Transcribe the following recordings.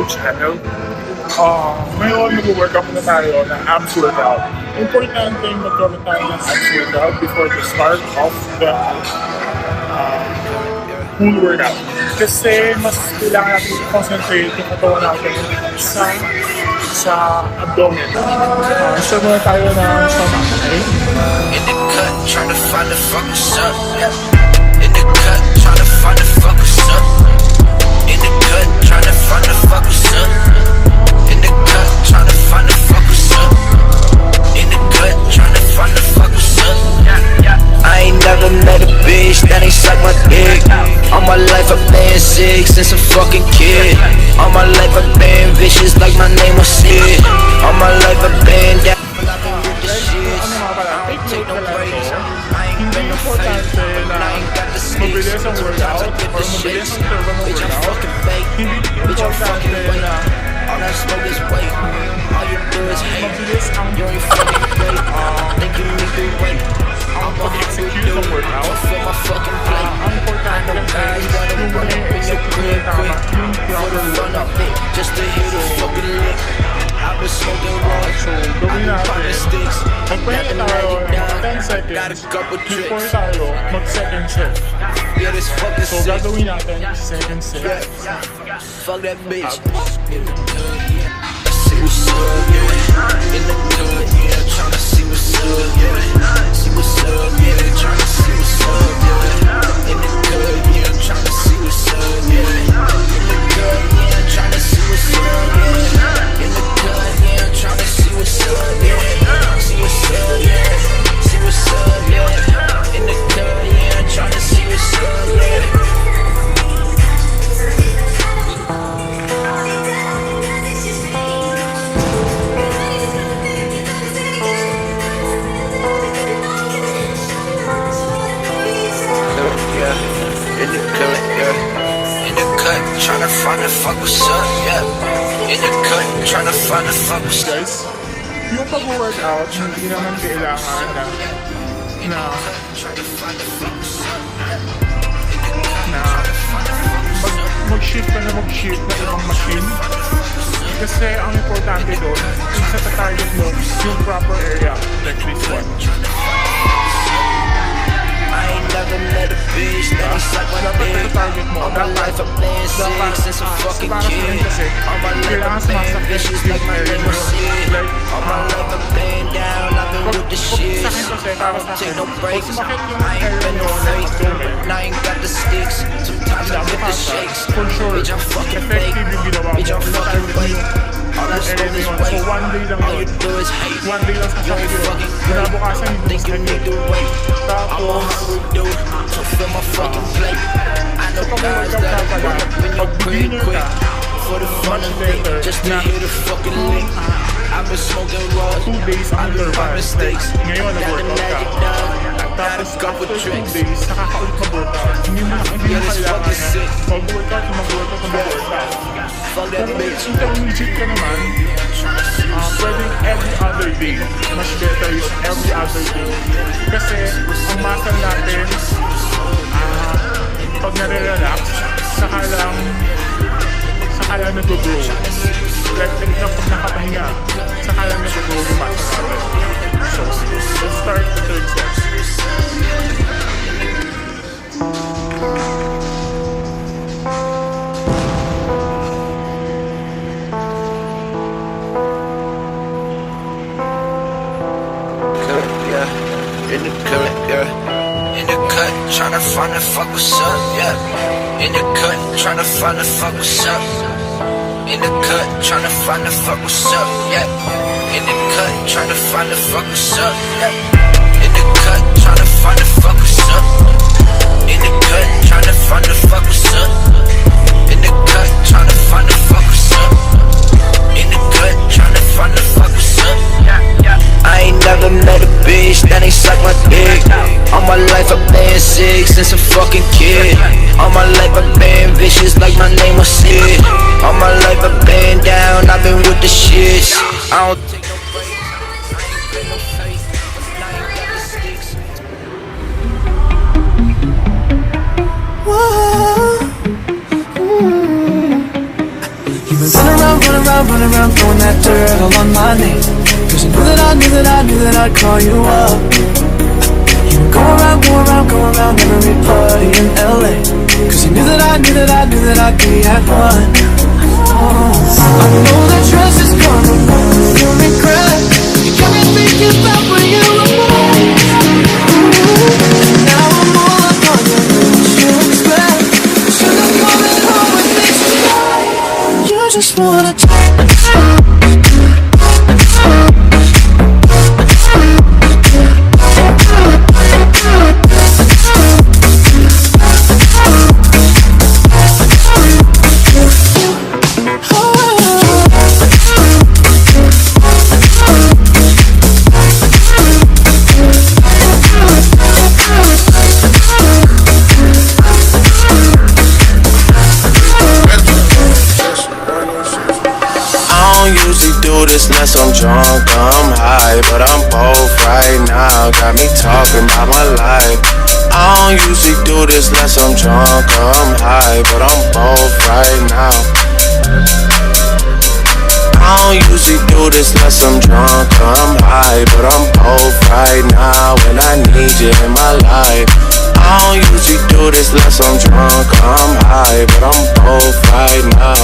channel. Ngayon, mag-workout na tayo ng abs workout. Importante yung magkaroon tayo ng abs workout before the start of the full workout. Kasi mas kailangan natin i-concentrate yung katawan natin sa abdomen. So muna tayo ng stomach, okay? In the cut, tryna find the fuck what's up. In the cut, tryna find the fuck what's up. In the cut, tryna find the fuck what's up. In the cut, tryna find the fuck what's up. In the cut, tryna find the fuck what's up. I ain't never met a bitch that ain't suck my dick. All my life I've been sick since a fucking kid. All my life I've been vicious like my name was Sid. All my life I've been down. Take no breaks. I ain't been no fake, but I ain't got the sticks. Sometimes I get the shakes. Bitch, I'm fucking fake. Bitch, I'm fucking fake. All that smoke is weight. All you do is hate. You ain't fucking great. Think you need to wait. I'm Pag-execute ng workout, fill my fucking plate. ang importante guys, yung i-execute tama yung proper workout. Just to hit a fucking lick. I've been smoking raw. So, gawin natin. Sticks. Magpahinga tayo ng 10 seconds before tayo mag-second set. Yeah, this fucking So, sick. gagawin natin second set. Fuck that bitch. In the good, yeah. See what's up, yeah. In the good, yeah. Tryna see what's up, yeah. See what's up, yeah. Tryna see what's up, yeah. In the good, yeah. Tryna see what's up, yeah. In the good, yeah. Tryna see what's up, yeah. In the good, yeah. Tryna see what's up, yeah. See what's up, yeah. See what's up, yeah. In the good, yeah. Tryna see what's up, yeah. In the cut, yeah. In the cut, tryna find the fuck what's up, yeah. In the cut, tryna find the fuck what's up. Guys, yung pag-workout, hindi naman kailangan na mag-shift ka na mag-shift na ibang machine. Kasi ang importante doon, yung sa target mo, yung proper area, like this one. I ain't never met a bitch that ain't suck my Dapat dick. sa target mo, All my life I've been sick since a fucking kid. All my life I've been vicious like my name was Sid. All my life I've been down, I've been with the shit. I don't take no breaks. I ain't been no fake, and I ain't got the sticks. Sometimes I get the shakes. Bitch, I'm fucking fake. Bitch, I'm fucking fake. All that smoke is So weight. one day lang All yun. you do is hate. One day lang sa You ain't sakit yun. fucking great. Kinabukasan hindi Think you need to wait. I'm on how we do to fill my fucking plate. I know guys that run up in your crib quick for the fun of it, just to hit a fucking lick. I've been smoking raw. 2 days I under learned my mistakes. Ngayon Got the nag-workout magic ka. down. I got a Tapos couple after 2 tricks. days, nakaka-ulit mag-workout. Hindi mo Yeah, this kailangan fucking sick. mag-workout. Fuck that Kung bitch. intermediate ka naman, pwedeng every other day. Mas better yun, every other day. Kasi ang muscle natin, pag nare-relax, saka lang nag-grow. Like, pag nakapahinga, saka lang nag-grow yung muscle natin. So, let's start the third set. In the cut, yeah. In the cut, tryna find the fuck what's up, yeah. In the cut, tryna find the fuck what's up. In the cut, tryna find the fuck what's up, yeah. In the cut, tryna find the fuck what's up, yeah. In the cut, tryna find the fuck what's up. In the cut, tryna find the fuck what's up. In the cut, tryna find the fuck what's up. In the cut, tryna find the fuck what's up. I ain't never met a bitch that ain't suck my dick. All my life I've been sick since a fucking kid. All my life I've been vicious like my name was Sid. All my life I've been down, I've been with the shits. I don't take no breaks. I ain't been no fake, and I ain't got the sticks. You've been running running around, throwing that dirt all on my name. Cause I knew that I'd call you up. You would go around every party in LA. Cause I knew that I'd be at one. I know that trust is gonna make you regret. You got me thinking about when you were born. And now I'm all up on you, what you expect. Should have coming home with me tonight. You just wanna unless I'm drunk, I'm high, but I'm both right now. Got me talking about my life. I don't usually do this unless I'm drunk or I'm high, but I'm both right now. I don't usually do this unless I'm drunk or I'm high, but I'm both right now, and I need you in my life. I don't usually do this unless I'm drunk or I'm high, but I'm both right now.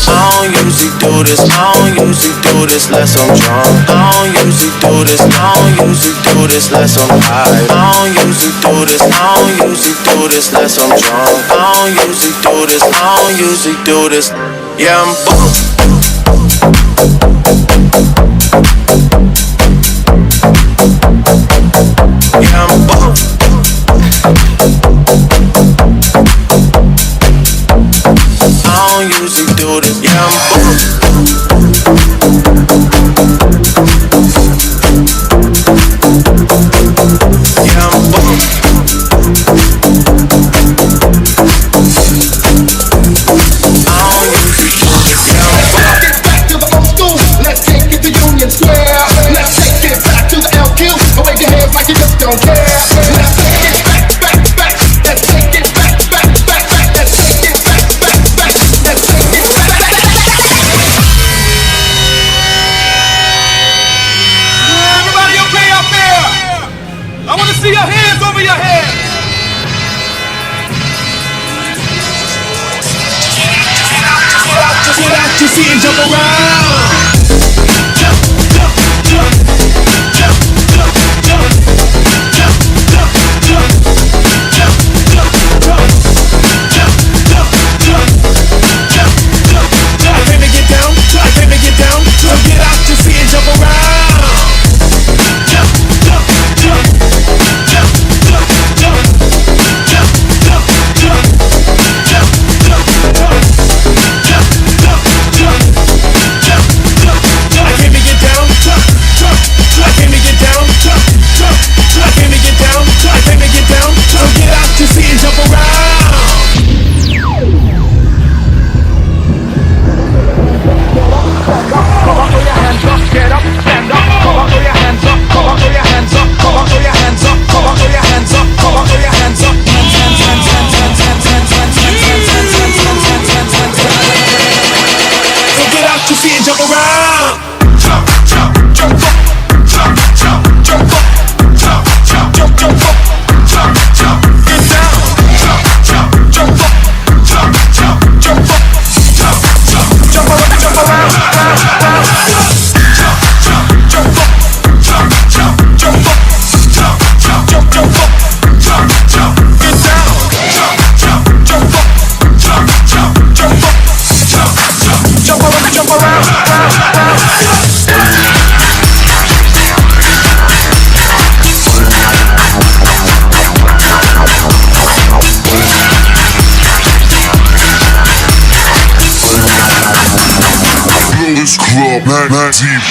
I don't usually do this, I don't usually do this unless I'm drunk. I don't usually do this, I don't usually do this unless I'm high. I don't usually do this, I don't usually do this unless I'm drunk. I don't usually do this, I don't usually do this. Yeah, I'm yeah, I'm I don't usually do this, yeah, I'm yeah, I'm Get back to the old school, let's take it to Union Square. Let's take it back to the LQ, wave your hands like you just don't care. Let's take it back, let's take it back, let's take it back, let's take it back. Everybody okay out there? I want to see your hands over your heads. Get out your seat and jump around. Jump, jump, jump, jump, jump, jump, jump, jump, jump, jump, jump, jump, jump, jump, jump, jump, jump. I came to get down, I came to get down. So get out your seat and jump around. Jump, jump, jump, jump, jump, jump, jump, jump, jump, jump, jump, jump. I came to get down, I came to get down, I came to get down, I came to get down. So get out your seat and jump around. Come on, throw your hands up, get up, stand up. Come on, throw your hands up, come on, throw your hands up, come on, throw your hands up, come on, throw your hands up, come on, throw your hands up. So get out your seat and jump around. Jump, jump, jump up, jump, jump, jump up, jump, jump, jump, jump up, jump, jump, get down, jump, jump, jump up, jump, jump, jump up, jump, jump, jump around, jump around, jump, jump, jump up, jump, jump, jump up, jump, jump, jump, jump up, jump, jump, get down, jump, jump, jump up, jump, jump, jump up, jump, jump, jump around, jump around. This club, not deep.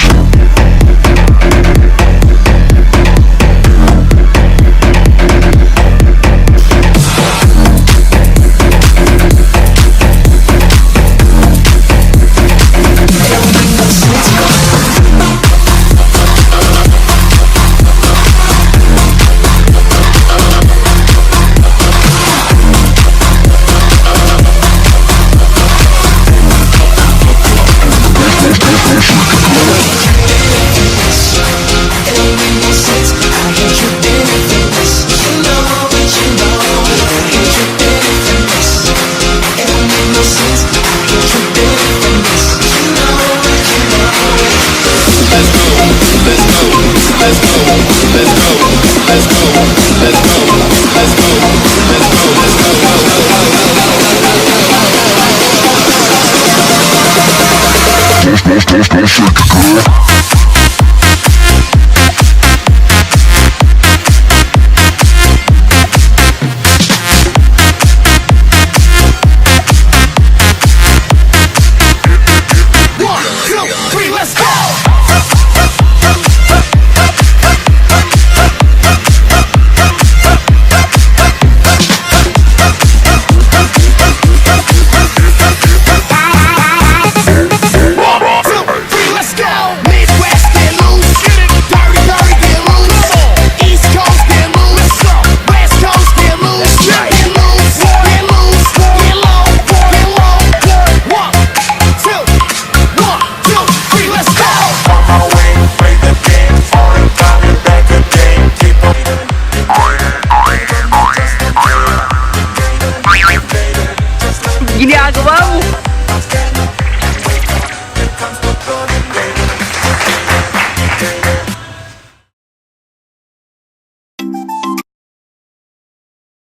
Ginagawa mo.